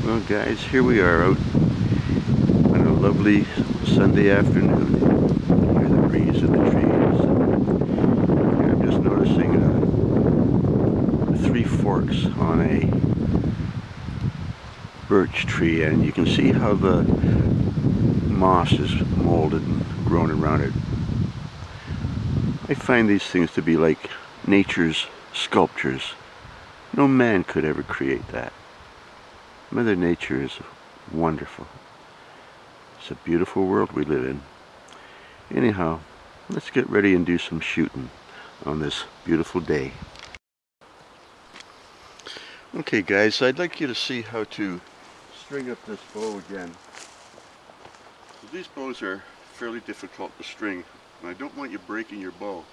Well guys, here we are out on a lovely Sunday afternoon. Hear the breeze of the trees. And I'm just noticing three forks on a birch tree, and you can see how the moss is molded and grown around it. I find these things to be like nature's sculptures. No man could ever create that. Mother Nature is wonderful. It's a beautiful world we live in. Anyhow, let's get ready and do some shooting on this beautiful day. Okay guys, I'd like you to see how to string up this bow again. These bows are fairly difficult to string, and I don't want you breaking your bow.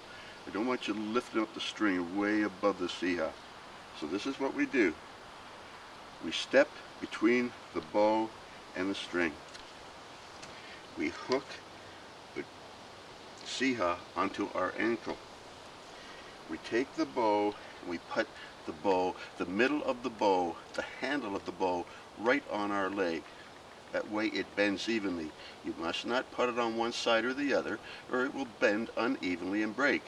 I don't want you lifting up the string way above the ceja. So this is what we do. We step between the bow and the string. We hook the ceja onto our ankle. We take the bow and we put the bow, the middle of the bow, the handle of the bow, right on our leg. That way it bends evenly. You must not put it on one side or the other, or it will bend unevenly and break.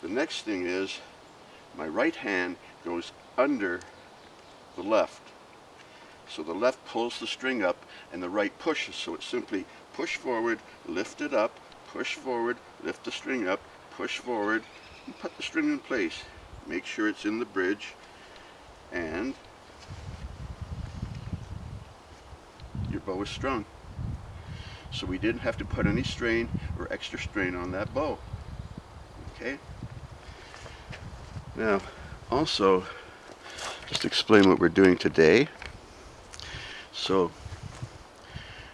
The next thing is, my right hand goes under the left. So the left pulls the string up and the right pushes. So it's simply push forward, lift it up, push forward, lift the string up, push forward, and put the string in place. Make sure it's in the bridge, and your bow is strung. So we didn't have to put any strain or extra strain on that bow. Okay? Now, also, just explain what we're doing today. So,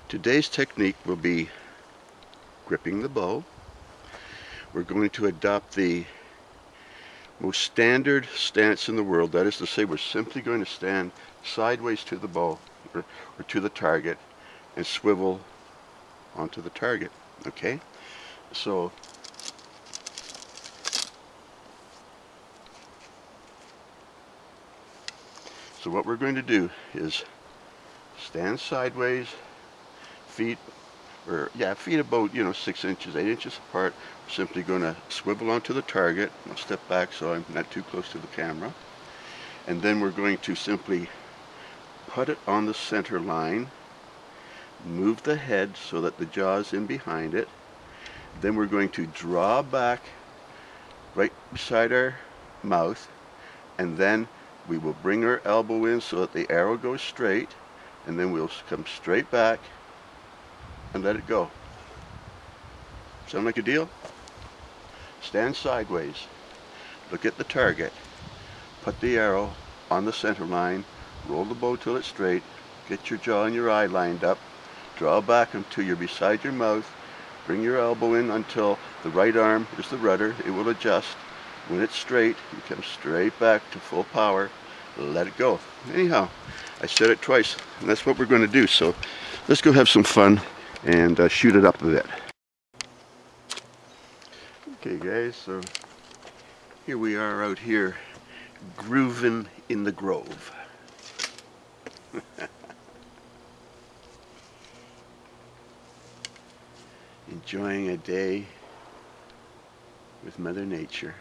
today's technique will be gripping the bow. We're going to adopt the most standard stance in the world. That is to say, we're simply going to stand sideways to the bow or to the target and swivel onto the target. Okay? So what we're going to do is stand sideways, feet about 6 inches, 8 inches apart. We're simply going to swivel onto the target. I'll step back so I'm not too close to the camera. And then we're going to simply put it on the center line, move the head so that the jaw is in behind it. Then we're going to draw back right beside our mouth, and then we will bring our elbow in so that the arrow goes straight, and then we'll come straight back and let it go. Sound like a deal? Stand sideways, look at the target, put the arrow on the center line, roll the bow till it's straight, get your jaw and your eye lined up, draw back until you're beside your mouth, bring your elbow in until the right arm is the rudder, it will adjust. When it's straight, you come straight back to full power, let it go. Anyhow, I said it twice, and that's what we're going to do. So let's go have some fun and shoot it up a bit. Okay guys, so here we are out here grooving in the grove. Enjoying a day with Mother Nature.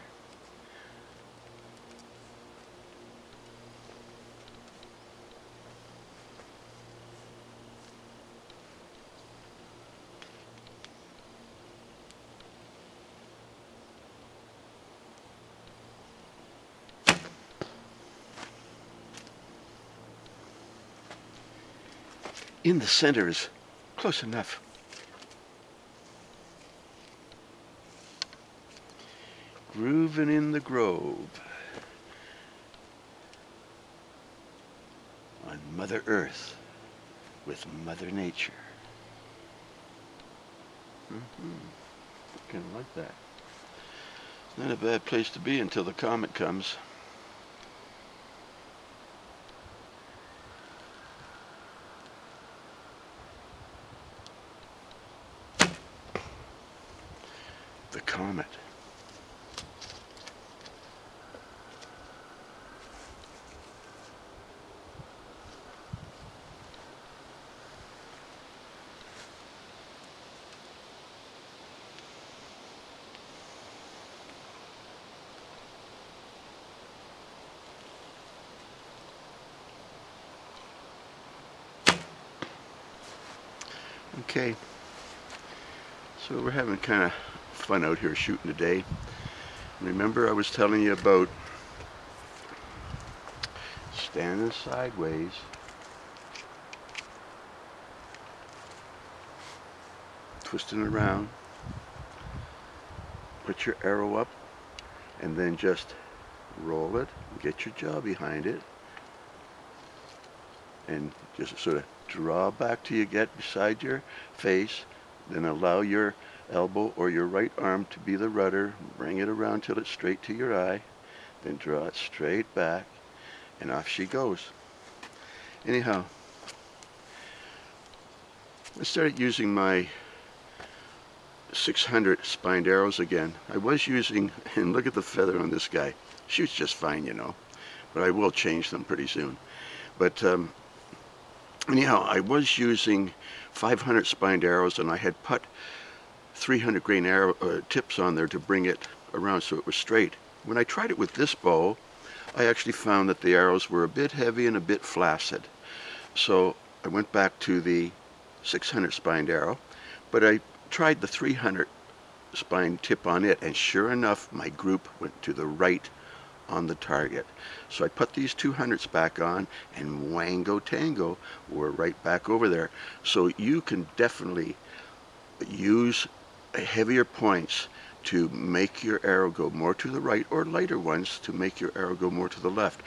In the center is close enough. Groovin' in the grove on Mother Earth with Mother Nature. Kind of like that. It's not a bad place to be until the comet comes. The comet. Okay, so we're having kind of fun out here shooting today. Remember I was telling you about standing sideways, twisting around, put your arrow up, and then just roll it, get your jaw behind it, and just sort of draw back till you get beside your face, then allow your elbow or your right arm to be the rudder, bring it around till it's straight to your eye, then draw it straight back, and off she goes. Anyhow, I started using my 600 spined arrows again. I was using, and look at the feather on this guy, shoots just fine, you know, but I will change them pretty soon. But anyhow, I was using 500 spined arrows, and I had put 300 grain arrow tips on there to bring it around so it was straight. When I tried it with this bow, I actually found that the arrows were a bit heavy and a bit flaccid. So I went back to the 600 spined arrow, but I tried the 300 spine tip on it, and sure enough, my group went to the right on the target. So I put these 200s back on, and wango tango, we're right back over there. So you can definitely use heavier points to make your arrow go more to the right, or lighter ones to make your arrow go more to the left.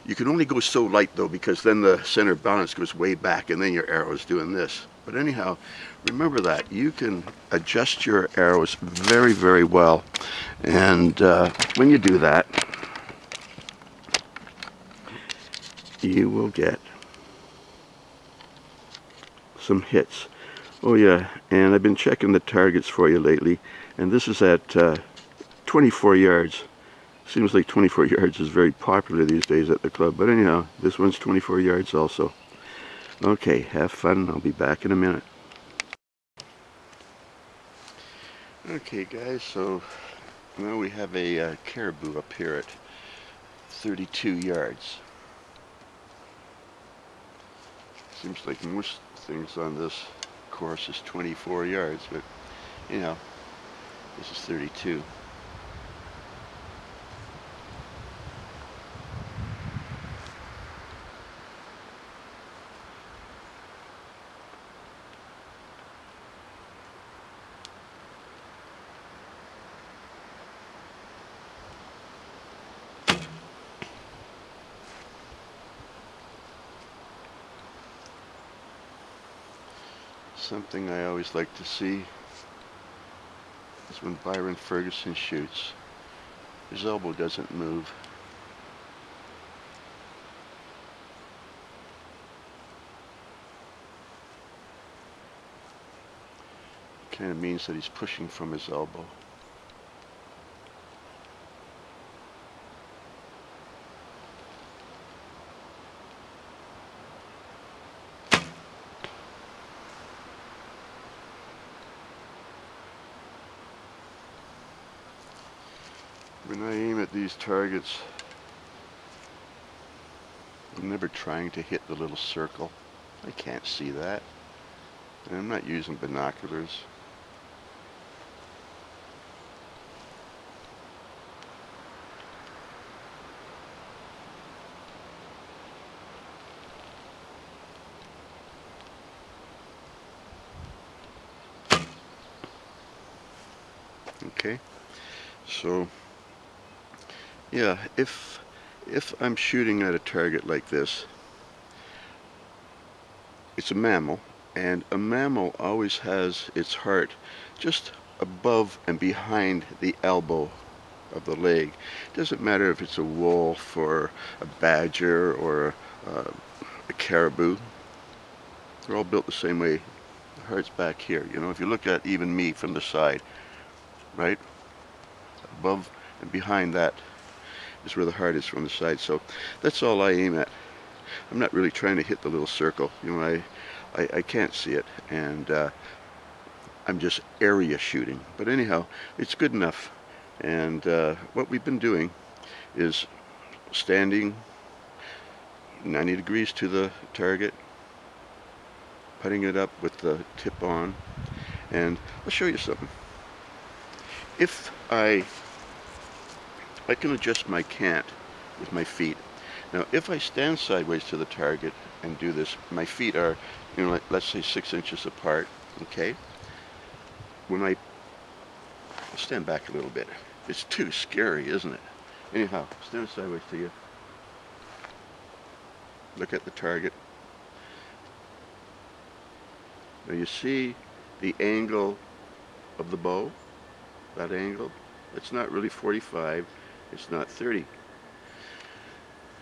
You can only go so light though, because then the center of balance goes way back and then your arrow is doing this. But anyhow, remember that you can adjust your arrows very, very well, and when you do that, you will get some hits. Oh yeah, and I've been checking the targets for you lately, and this is at 24 yards. Seems like 24 yards is very popular these days at the club, but anyhow, this one's 24 yards also. Okay, have fun. I'll be back in a minute. Okay guys, so now we have a caribou up here at 32 yards. Seems like most things on this course is 24 yards, but you know, this is 32. Something I always like to see is when Byron Ferguson shoots, his elbow doesn't move. Kind of means that he's pushing from his elbow. When I aim at these targets, I'm never trying to hit the little circle. I can't see that. And I'm not using binoculars. Okay, so yeah, if I'm shooting at a target like this, it's a mammal, and a mammal always has its heart just above and behind the elbow of the leg. It doesn't matter if it's a wolf or a badger or a caribou. They're all built the same way. The heart's back here. You know, if you look at even me from the side, right? Above and behind that is where the heart is from the side. So that's all I aim at. I'm not really trying to hit the little circle. You know, I can't see it, and I'm just area shooting. But anyhow, it's good enough. And what we've been doing is standing 90 degrees to the target, putting it up with the tip on. And I'll show you something. If I can adjust my cant with my feet. Now, if I stand sideways to the target and do this, my feet are, let's say 6 inches apart, okay? When I'll stand back a little bit. It's too scary, isn't it? Anyhow, stand sideways to you. Look at the target. Now you see the angle of the bow? That angle? It's not really 45, it's not 30.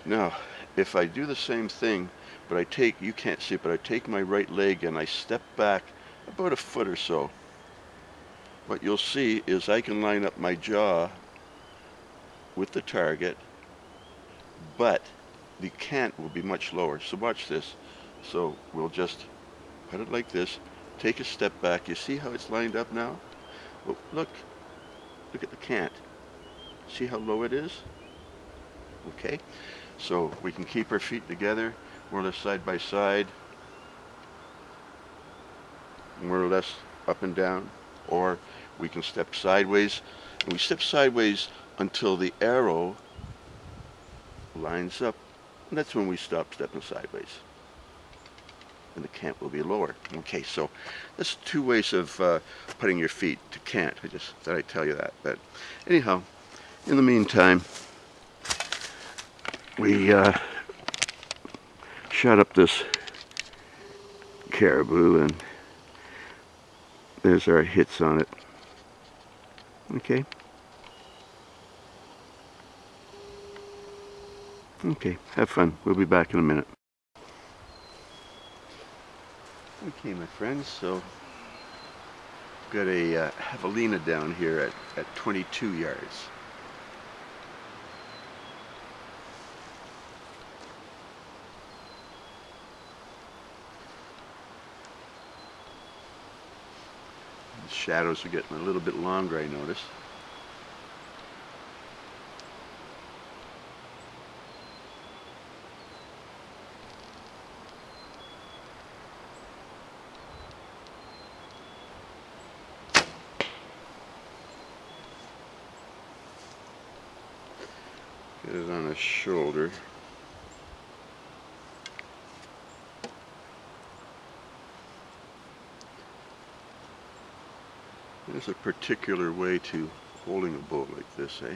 Now, if I do the same thing, but you can't see it, but I take my right leg and I step back about a foot or so, what you'll see is I can line up my jaw with the target, but the cant will be much lower. So watch this. So we'll just put it like this, take a step back. You see how it's lined up now? Well, look at the cant. See how low it is? Okay, so we can keep our feet together, more or less side by side, more or less up and down, or we can step sideways, and we step sideways until the arrow lines up, and that's when we stop stepping sideways, and the cant will be lower. Okay, so that's 2 ways of putting your feet to cant. I just thought I'd tell you that. But anyhow, in the meantime, we shot up this caribou, and there's our hits on it. Okay. Okay, have fun. We'll be back in a minute. Okay, my friends, so we've got a javelina down here at 22 yards. The shadows are getting a little bit longer, I notice. Get it on his shoulder. There's a particular way to holding a bow like this, eh?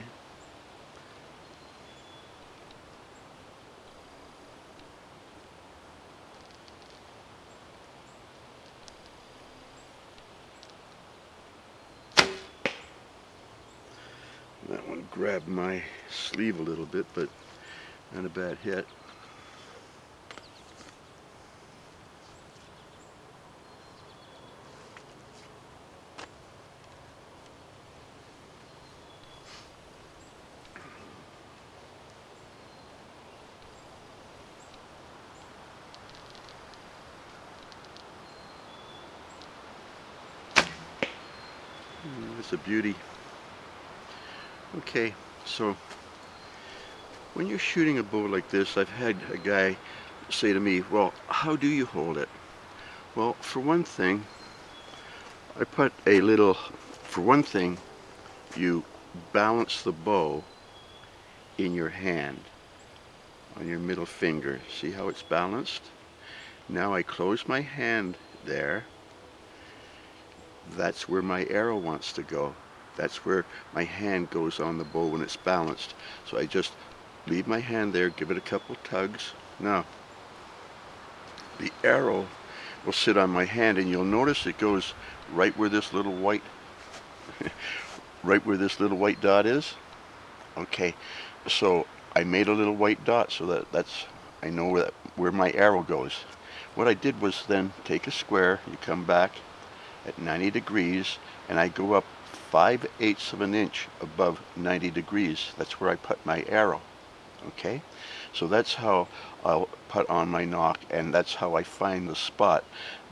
That one grabbed my sleeve a little bit, but not a bad hit. It's a beauty. Okay, so when you're shooting a bow like this, I've had a guy say to me, well, how do you hold it? Well, for one thing, you balance the bow in your hand, on your middle finger. See how it's balanced? Now I close my hand there. That's where my arrow wants to go. That's where my hand goes on the bow when it's balanced. So I just leave my hand there, give it a couple tugs. Now, the arrow will sit on my hand, and you'll notice it goes right where this little white dot is. Okay, so I made a little white dot so that's I know where my arrow goes. What I did was then take a square, you come back at 90 degrees, and I go up 5/8 of an inch above 90 degrees. That's where I put my arrow. Okay, so that's how I'll put on my nock, and that's how I find the spot.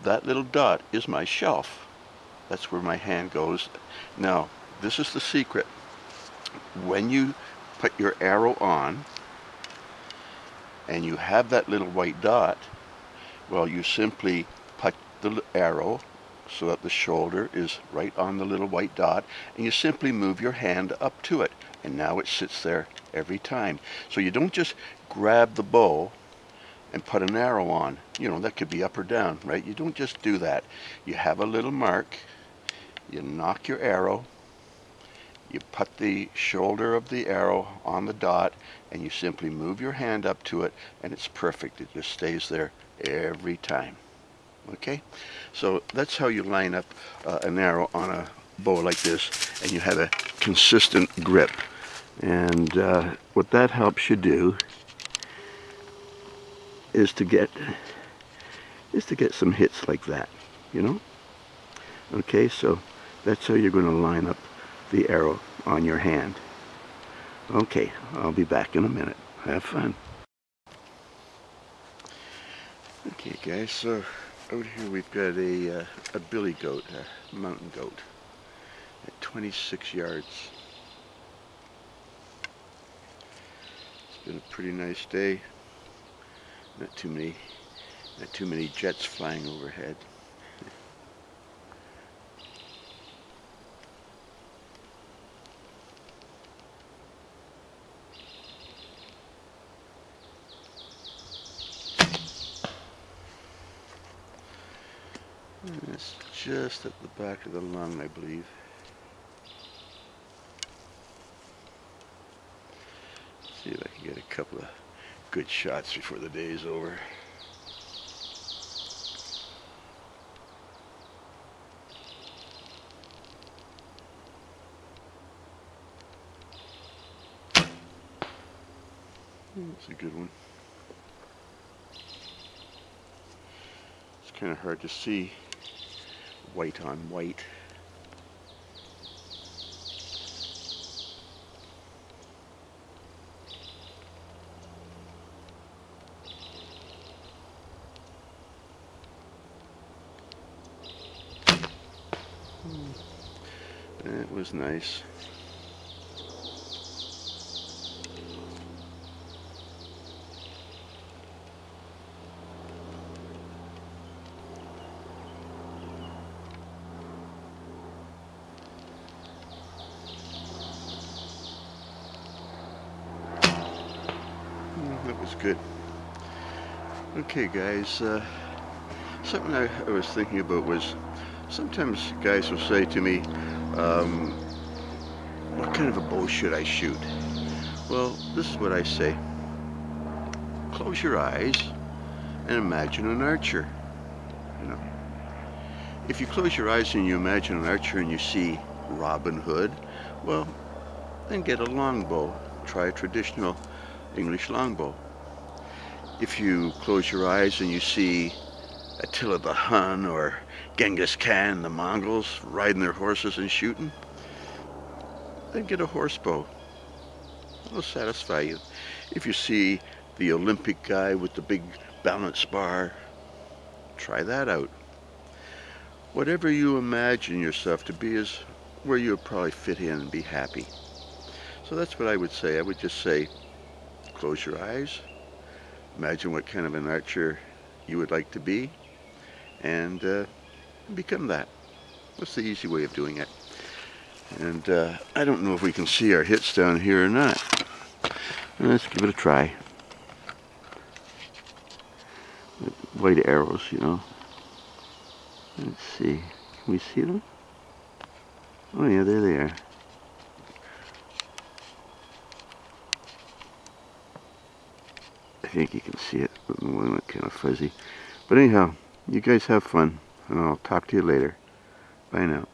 That little dot is my shelf. That's where my hand goes. Now, this is the secret. When you put your arrow on and you have that little white dot, well, you simply put the arrow so that the shoulder is right on the little white dot, and you simply move your hand up to it, and now it sits there every time. So you don't just grab the bow and put an arrow on. You know, that could be up or down, right? You don't just do that. You have a little mark, you knock your arrow, you put the shoulder of the arrow on the dot, and you simply move your hand up to it, and it's perfect. It just stays there every time. Okay, so that's how you line up an arrow on a bow like this, and you have a consistent grip. And what that helps you do is to get some hits like that, you know. Okay, so that's how you're going to line up the arrow on your hand. Okay, I'll be back in a minute. Have fun. Okay guys, so out here we've got a billy goat, a mountain goat, at 26 yards. It's been a pretty nice day. Not too many jets flying overhead. And it's just at the back of the lung, I believe. See if I can get a couple of good shots before the day is over. That's a good one. It's kind of hard to see white on white. That was nice. That was good. Okay guys, something I was thinking about was, sometimes guys will say to me, what kind of a bow should I shoot? Well, this is what I say. Close your eyes and imagine an archer. You know, if you close your eyes and you imagine an archer and you see Robin Hood, well, then get a longbow. Try a traditional English longbow. If you close your eyes and you see Attila the Hun or Genghis Khan, the Mongols, riding their horses and shooting, then get a horse bow. It'll satisfy you. If you see the Olympic guy with the big balance bar, try that out. Whatever you imagine yourself to be is where you'll probably fit in and be happy. So that's what I would say. I would just say, close your eyes, imagine what kind of an archer you would like to be, and become that. That's the easy way of doing it. And I don't know if we can see our hits down here or not. Let's give it a try. White arrows, you know. Let's see. Can we see them? Oh yeah, there they are. I think you can see it, but the one went kind of fuzzy. But anyhow, you guys have fun, and I'll talk to you later. Bye now.